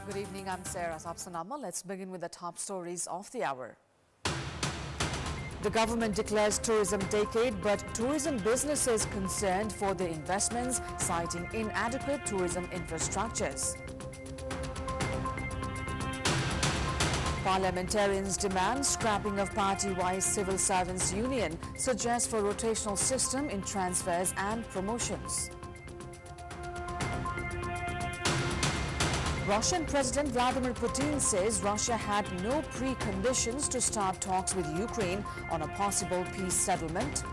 Good evening, I'm Sarah Sapsanama. Let's begin with the top stories of the hour. The government declares tourism decade, but tourism businesses concerned for their investments, citing inadequate tourism infrastructures. Parliamentarians demand scrapping of party-wise civil servants union, suggests for rotational system in transfers and promotions. Russian President Vladimir Putin says Russia had no preconditions to start talks with Ukraine on a possible peace settlement.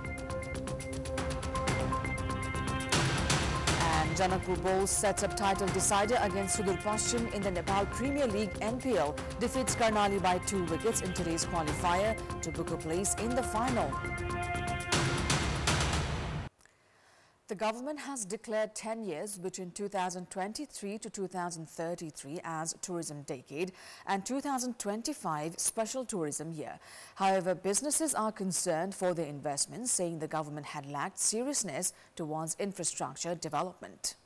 And Janakpur Puls sets up title decider against Sudur Paschim in the Nepal Premier League NPL, defeats Karnali by 2 wickets in today's qualifier to book a place in the final. The government has declared 10 years between 2023 to 2033 as tourism decade and 2025 special tourism year. However, businesses are concerned for their investments, saying the government had lacked seriousness towards infrastructure development.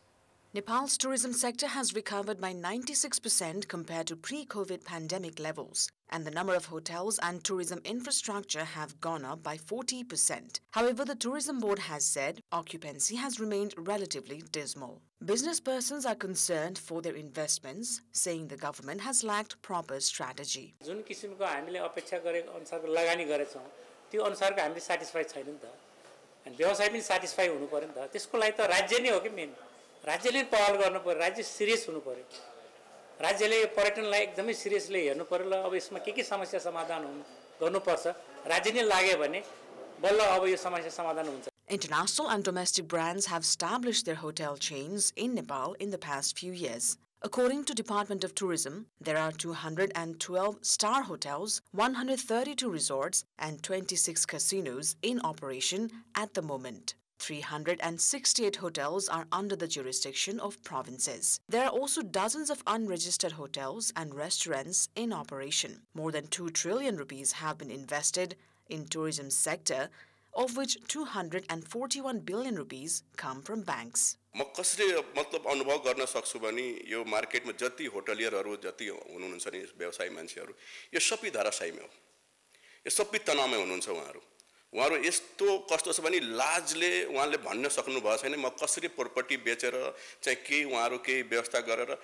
Nepal's tourism sector has recovered by 96% compared to pre-COVID pandemic levels, and the number of hotels and tourism infrastructure have gone up by 40%. However, the Tourism Board has said occupancy has remained relatively dismal. Business persons are concerned for their investments, saying the government has lacked proper strategy. जुन किसिमको हामीले अपेक्षा गरेको अनुसारको लगानी गरेछौं त्यो अनुसारको हामीले satisfied छैन नि त अनि व्यवसाय पनि सटिस्फाई हुनु पर्यो नि त त्यसको लागि त राज्य नै हो कि मेन राज्यले पहल गर्नु पर्यो राज्य सिरियस हुनु पर्यो राज्यले पर्यटनलाई एकदमै सिरियसली हेर्नु पर्यो ल अब यसमा के समस्या समाधान गर्नुपर्छ राज्य नै लाग्यो भने बल्ल अब यो समस्या समाधान हुन्छ. International and domestic brands have established their hotel chains in Nepal in the past few years. According to Department of Tourism, there are 212 star hotels, 132 resorts and 26 casinos in operation at the moment. 368 hotels are under the jurisdiction of provinces. There are also dozens of unregistered hotels and restaurants in operation. More than 2 trillion rupees have been invested in tourism sector, of which 241 billion rupees come from banks. म कसरी मतलब अनुभव गर्न सक्छु भने यो मार्केटमा जति होटलियरहरु जति हुनुहुन्छ नि व्यवसायी मान्छेहरु यो सबै धाराशायीमा हो यो सबै तनावमा हुनुहुन्छ उहाँहरु यस्तो कस्तो छ भने लाजले उहाँले भन्न सक्नु भएको छैन म कसरी प्रपर्टी बेचेर चाहिँ के उहाँहरु के व्यवस्था गरेर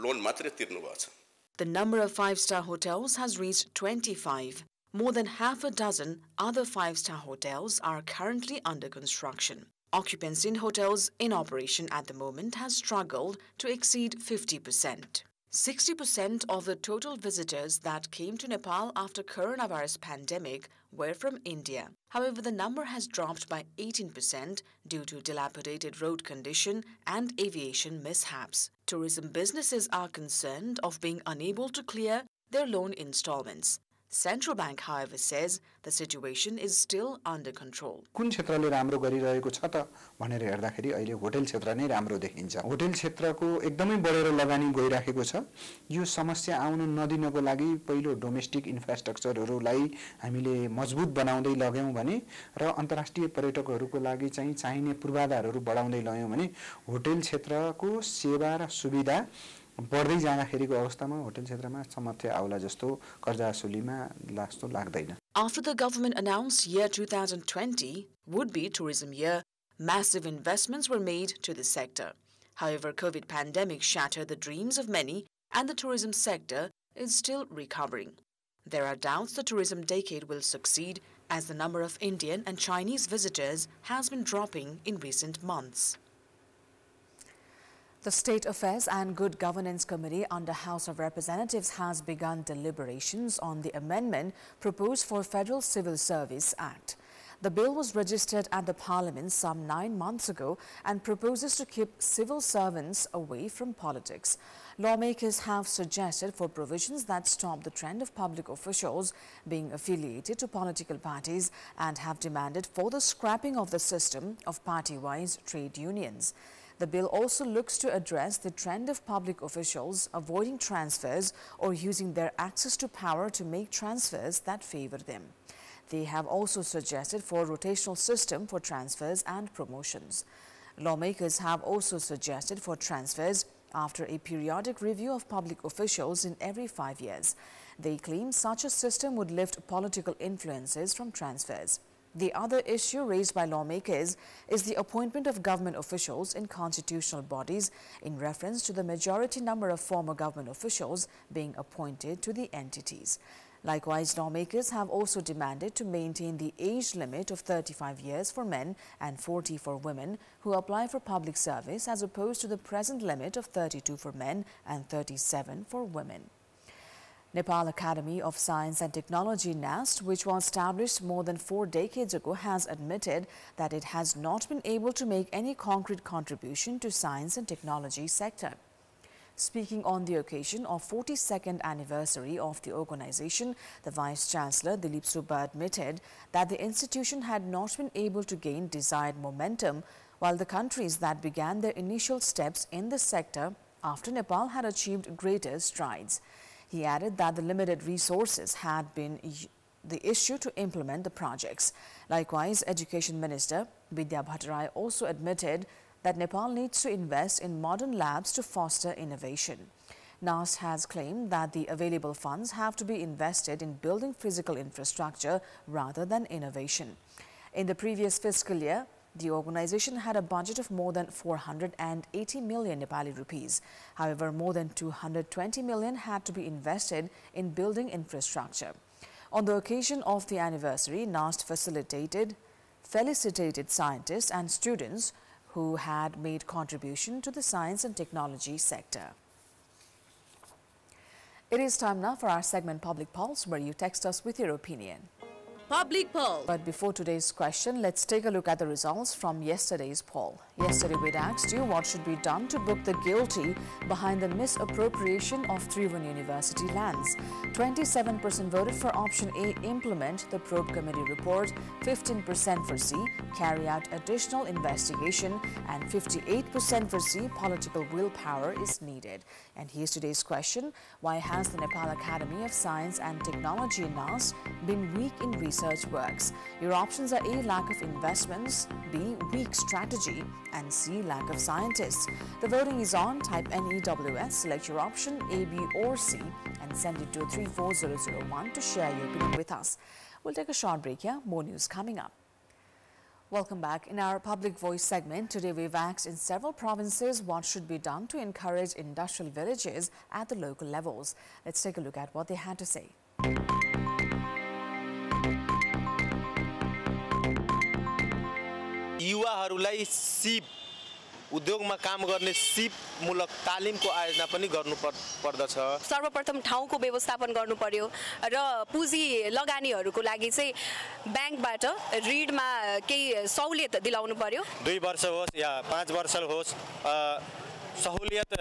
लोन मात्रै तिर्नु भएको छ. The number of 5-star hotels has reached 25. More than half a dozen other 5-star hotels are currently under construction. Occupancy in hotels in operation at the moment has struggled to exceed 50%. 60% of the total visitors that came to Nepal after coronavirus pandemic were from India. However, the number has dropped by 18% due to dilapidated road condition and aviation mishaps. Tourism businesses are concerned of being unable to clear their loan installments. Central Bank, however, says the situation is still under control. कुन क्षेत्रले राम्रो गरिरहेको छ त भनेर हेर्दाखेरि अहिले hotel क्षेत्र नै राम्रो देखिन्छ. होटल क्षेत्रको एकदमै बढेर लगानी गइराखेको छ. यो समस्या आउन नदिनको लागि पहिलो डोमेस्टिक इन्फ्रास्ट्रक्चरहरुलाई हामीले मजबुत बनाउँदै लाग्यौं भने र अन्तर्राष्ट्रिय पर्यटकहरुको लागि चाहिँ चाहिने पूर्वाधारहरु बढाउँदै लाग्यौं भने होटल क्षेत्रको सेवा र सुविधा बढ्दै जाँदाखेरिको अवस्थामा होटल क्षेत्रमा समस्या आउला जस्तो कर्जा असुलीमा लाग्छ लाग्दैन. After the government announced year 2020 would be tourism year, massive investments were made to the sector. However, COVID pandemic shattered the dreams of many and the tourism sector is still recovering. There are doubts the tourism decade will succeed as the number of Indian and Chinese visitors has been dropping in recent months. The State Affairs and Good Governance Committee under House of Representatives has begun deliberations on the amendment proposed for Federal Civil Service Act. The bill was registered at the Parliament some 9 months ago and proposes to keep civil servants away from politics. Lawmakers have suggested for provisions that stop the trend of public officials being affiliated to political parties and have demanded for the scrapping of the system of party-wise trade unions. The bill also looks to address the trend of public officials avoiding transfers or using their access to power to make transfers that favor them. They have also suggested for a rotational system for transfers and promotions. Lawmakers have also suggested for transfers after a periodic review of public officials in every 5 years. They claim such a system would lift political influences from transfers. The other issue raised by lawmakers is the appointment of government officials in constitutional bodies in reference to the majority number of former government officials being appointed to the entities. Likewise, lawmakers have also demanded to maintain the age limit of 35 years for men and 40 for women who apply for public service as opposed to the present limit of 32 for men and 37 for women. Nepal Academy of Science and Technology (NAST), which was established more than 4 decades ago, has admitted that it has not been able to make any concrete contribution to science and technology sector. Speaking on the occasion of 42nd anniversary of the organization, the Vice Chancellor Dilip Subba admitted that the institution had not been able to gain desired momentum, while the countries that began their initial steps in this sector after Nepal had achieved greater strides. He added that the limited resources had been the issue to implement the projects. Likewise, Education Minister Vidya Bhattarai also admitted that Nepal needs to invest in modern labs to foster innovation. NAST has claimed that the available funds have to be invested in building physical infrastructure rather than innovation. In the previous fiscal year, the organization had a budget of more than 480 million Nepali rupees. However, more than 220 million had to be invested in building infrastructure. On the occasion of the anniversary, NAST felicitated scientists and students who had made contribution to the science and technology sector. It is time now for our segment Public Pulse, where you text us with your opinion. Public poll. But before today's question, let's take a look at the results from yesterday's poll. Yesterday, we'd asked you what should be done to book the guilty behind the misappropriation of Tribhuvan University lands. 27% voted for option A, implement the probe committee report, 15% for C, carry out additional investigation, and 58% for C, political willpower is needed. And here's today's question: why has the Nepal Academy of Science and Technology (NAST) been weak in research works? Your options are A, lack of investments, B, weak strategy, and C, lack of scientists. The voting is on. Type NEWS, select your option A, B, or C, and send it to 34001 to share your opinion with us. We'll take a short break here. More news coming up. Welcome back. In our Public Voice segment, today we've asked in several provinces what should be done to encourage industrial villages at the local levels. Let's take a look at what they had to say. युवाहरूलाई SIP उद्योगमा काम गर्ने सिपमूलक तालिमको आयोजना पनि गर्नु पर्दछ। सर्वप्रथम ठाउँको व्यवस्थापन गर्नु पर्यो र पुँजी लगानीहरूको लागि चाहिँ ब्याङ्कबाट ऋणमा केही सहुलियत दिलाउनु पर्यो। 2 वर्ष होस् या 5 वर्ष होस् सहुलियत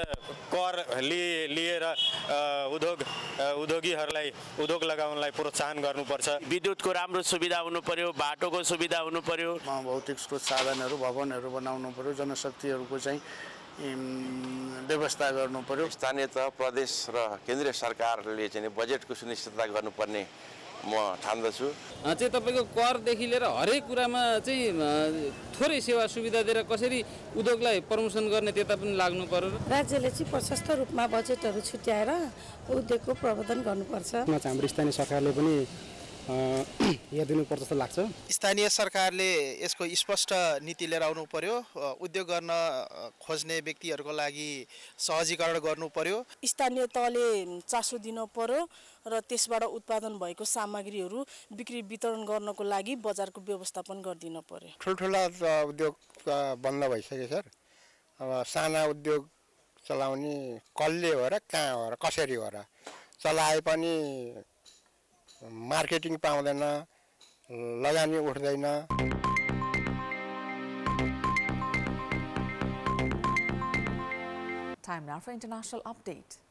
कर लिएर उद्योगीहरूलाई उद्योग लगाउनलाई प्रोत्साहन गर्नुपर्छ। विद्युतको राम्रो सुविधा हुनु पर्यो, बाटोको सुविधा हुनु पर्यो, भौतिक स्रोत साधनहरू भवनहरू बनाउनु पर्यो, जनशक्तिहरूको चाहिँ व्यवस्था गर्नु पर्यो। स्थानीय तह प्रदेश र केन्द्रीय सरकारले चाहिँ बजेटको सुनिश्चितता गर्नुपर्ने म ठान्दछु। चाहिँ तपाईको करदेखि लिएर हरेक कुरामा चाहिँ थोरै सेवा सुविधा दिएर कसरी उद्योगलाई प्रमोसन गर्ने त्यता पनि लाग्नु पर्यो। राज्यले चाहिँ प्रशस्त रूपमा बजेटहरू छुट्याएर उद्योगको प्रवर्धन गर्नुपर्छ। हाम्रो स्थानीय सरकारले पनि हेरिदिनुपर्छ जस्तो लाग्छ। स्थानीय सरकारले यसको स्पष्ट नीति लिएर आउनु पर्यो। उद्योग गर्न खोज्ने व्यक्तिहरूको लागि सहजीकरण गर्नु पर्यो। स्थानीय तहले चासो दिनु पर्यो र त्यसबाट उत्पादन भएको सामग्रीहरू बिक्री वितरण गर्नको लागि बजारको व्यवस्थापन गरिदिनु पर्यो। ठुल्ठुला उद्योग बन्द भइसक्यो सर। अब साना उद्योग चलाउने कसले हो र कहाँ हो र कसरी हो र चलाए पनि मार्केटिङ पाउँदैन, लगानी उठ्दैन। Time now for international update.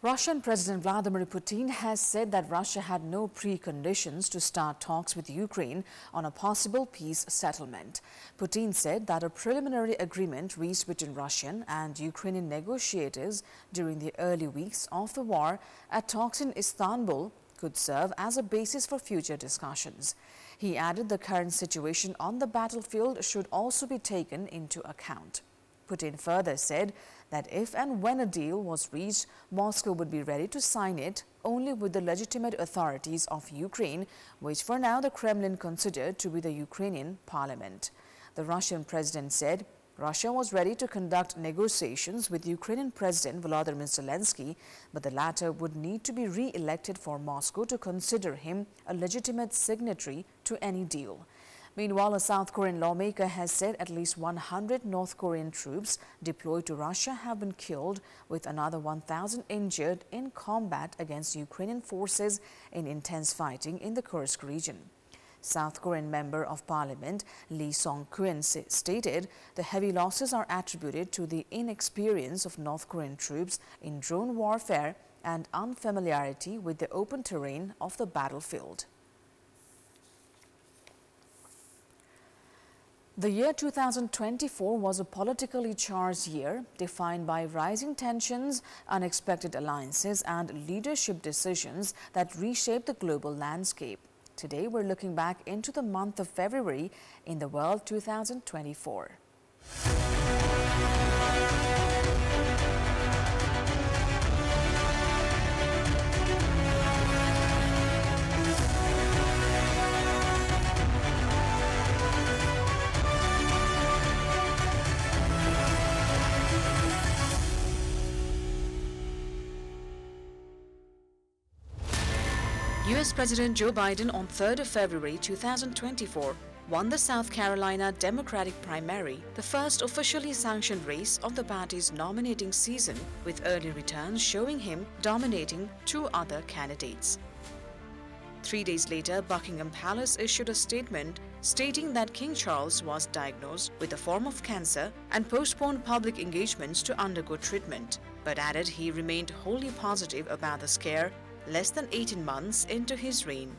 Russian President Vladimir Putin has said that Russia had no preconditions to start talks with Ukraine on a possible peace settlement. Putin said that a preliminary agreement reached between Russian and Ukrainian negotiators during the early weeks of the war at talks in Istanbul could serve as a basis for future discussions. He added the current situation on the battlefield should also be taken into account. Putin further said that if and when a deal was reached, Moscow would be ready to sign it only with the legitimate authorities of Ukraine, which for now the Kremlin considered to be the Ukrainian parliament. The Russian president said Russia was ready to conduct negotiations with Ukrainian President Volodymyr Zelensky, but the latter would need to be re-elected for Moscow to consider him a legitimate signatory to any deal. Meanwhile, a South Korean lawmaker has said at least 100 North Korean troops deployed to Russia have been killed, with another 1,000 injured in combat against Ukrainian forces in intense fighting in the Kursk region. South Korean Member of Parliament Lee Song-kwin stated the heavy losses are attributed to the inexperience of North Korean troops in drone warfare and unfamiliarity with the open terrain of the battlefield. The year 2024 was a politically charged year, defined by rising tensions, unexpected alliances, and leadership decisions that reshaped the global landscape. Today, we're looking back into the month of February in the world 2024. U.S. President Joe Biden on 3rd of February 2024 won the South Carolina Democratic primary, the first officially sanctioned race of the party's nominating season, with early returns showing him dominating two other candidates. 3 days later, Buckingham Palace issued a statement stating that King Charles was diagnosed with a form of cancer and postponed public engagements to undergo treatment, but added he remained wholly positive about the scare less than 18 months into his reign.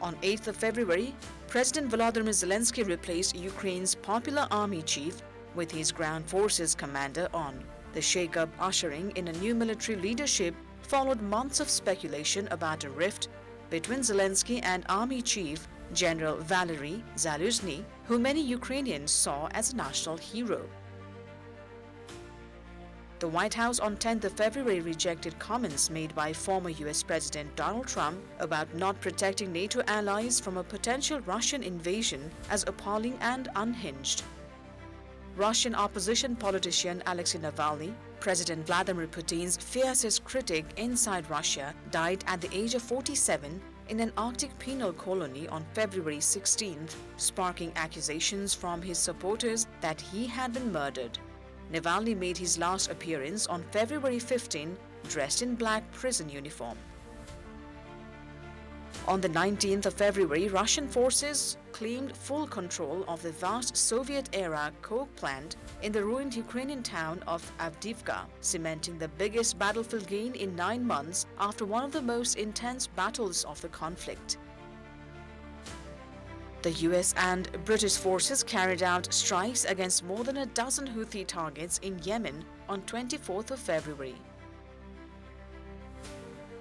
On 8th of February, President Volodymyr Zelensky replaced Ukraine's popular army chief with his ground forces commander on. The shake-up ushering in a new military leadership followed months of speculation about a rift between Zelensky and army chief General Valery Zaluzhny, who many Ukrainians saw as a national hero. The White House on 10th of February rejected comments made by former U.S. President Donald Trump about not protecting NATO allies from a potential Russian invasion as appalling and unhinged. Russian opposition politician Alexei Navalny, President Vladimir Putin's fiercest critic inside Russia, died at the age of 47 in an Arctic penal colony on February 16th, sparking accusations from his supporters that he had been murdered. Navalny made his last appearance on February 15, dressed in black prison uniform. On the 19th of February, Russian forces claimed full control of the vast Soviet-era coke plant in the ruined Ukrainian town of Avdiivka, cementing the biggest battlefield gain in 9 months after one of the most intense battles of the conflict. The US and British forces carried out strikes against more than a dozen Houthi targets in Yemen on 24th of February.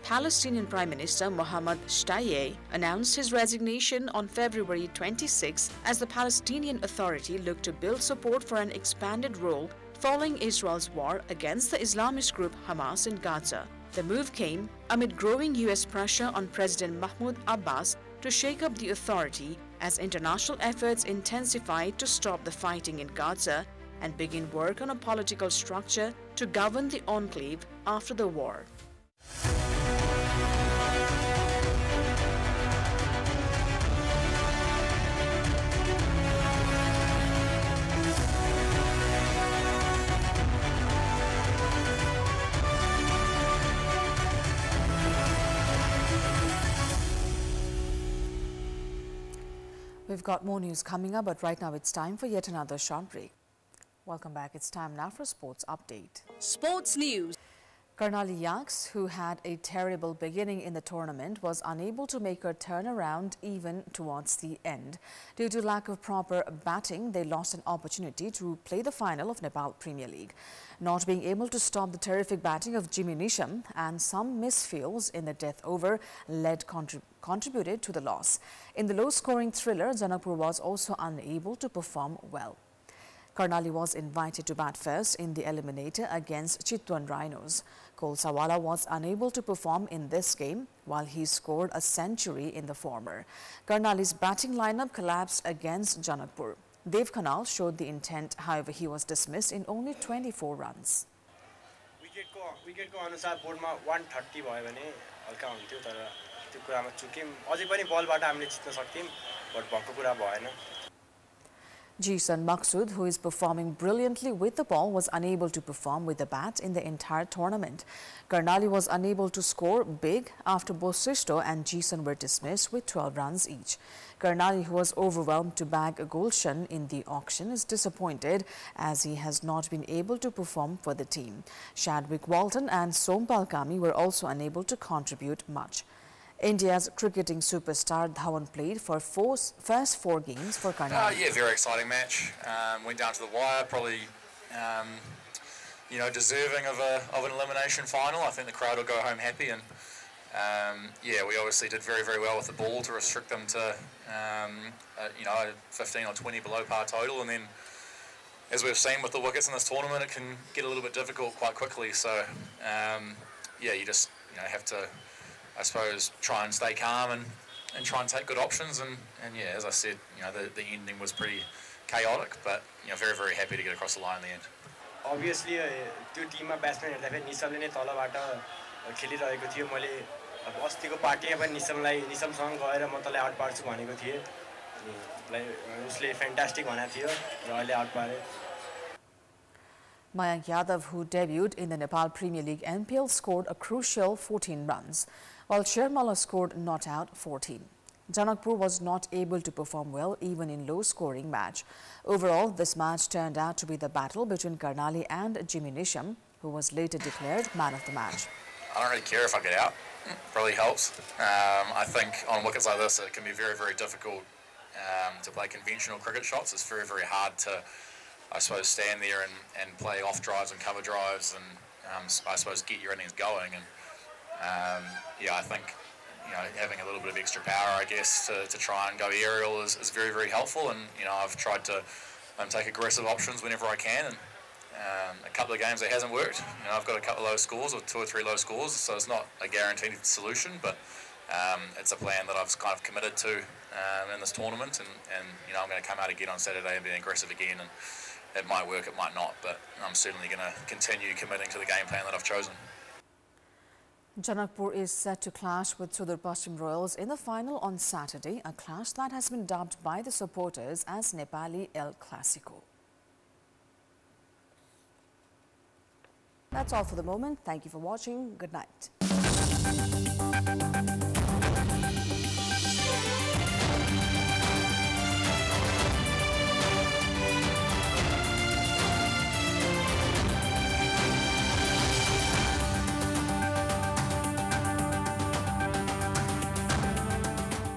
Palestinian Prime Minister Mohammad Shtayyeh announced his resignation on February 26 as the Palestinian Authority looked to build support for an expanded role following Israel's war against the Islamist group Hamas in Gaza. The move came amid growing US pressure on President Mahmoud Abbas to shake up the authority as international efforts intensified to stop the fighting in Gaza and begin work on a political structure to govern the enclave after the war. We've got more news coming up, but right now it's time for yet another short break. Welcome back. It's time now for a sports update. Sports news. Karnali Yaks, who had a terrible beginning in the tournament, was unable to make her turnaround even towards the end. Due to lack of proper batting, they lost an opportunity to play the final of Nepal Premier League. Not being able to stop the terrific batting of Jimmy Nisham and some misfields in the death over contributed to the loss. In the low-scoring thriller, Janakpur was also unable to perform well. Karnali was invited to bat first in the eliminator against Chitwan Rhinos. Kolsawala was unable to perform in this game while he scored a century in the former. Karnali's batting lineup collapsed against Janakpur. Dev Khanal showed the intent, however he was dismissed in only 24 runs. Wicket को अनुसार बोर्डमा 130 भयो भने हल्का हुन्थ्यो तर त्यो कुरामा चुक्यौं अझै पनि बलबाट हामीले जित्न सक्थ्यौं बट भएको कुरा भएन. Jisan Maksud, who is performing brilliantly with the ball, was unable to perform with the bat in the entire tournament. Karnali was unable to score big after both Sishto and Jisan were dismissed with 12 runs each. Karnali, who was overwhelmed to bag a Gulshan in the auction, is disappointed as he has not been able to perform for the team. Shadwick Walton and Sompal Kami were also unable to contribute much. India's cricketing superstar Dhawan played for first four games for Karnali. Yeah, very exciting match. Went down to the wire, probably, deserving of an elimination final. I think the crowd will go home happy, and yeah, we obviously did very, very well with the ball to restrict them to 15 or 20 below par total, and then as we've seen with the wickets in this tournament, it can get a little bit difficult quite quickly. So yeah, you just have to, I suppose, try and stay calm and try and take good options. And yeah, as I said, the ending was pretty chaotic, but very, very happy to get across the line in the end. Obviously, त्यो टिममा batsman हेर्दाखेरि निसमले नै तलबाट खेलिरहेको थियो. मैले अस्तिको पार्टीमा पनि निसमसँग गएर म तँलाई आउट पार्छु भनेको थिएँ. उसले फ्यान्टास्टिक भनेको थियो र अहिले आउट पारे. Mayank Yadav, who debuted in the Nepal Premier League NPL, scored a crucial 14 runs, while Shermala scored not out 14. Janakpur was not able to perform well even in low-scoring match. Overall, this match turned out to be the battle between Karnali and Jimmy Nisham, who was later declared man of the match. I don't really care if I get out. It really helps. I think on wickets like this, it can be very, very difficult to play conventional cricket shots. It's very, very hard to, I suppose, stand there and play off drives and cover drives and I suppose get your innings going. And yeah, I think having a little bit of extra power, I guess, to try and go aerial is very, very helpful. And I've tried to take aggressive options whenever I can. And a couple of games it hasn't worked. I've got a couple of low scores or 2 or 3 low scores, so it's not a guaranteed solution, but it's a plan that I've kind of committed to in this tournament, and I'm going to come out again on Saturday and be aggressive again, and it might work, it might not, but I'm certainly going to continue committing to the game plan that I've chosen. Janakpur is set to clash with Sudur Paschim Royals in the final on Saturday, a clash that has been dubbed by the supporters as Nepali El Clasico. That's all for the moment. Thank you for watching. Good night.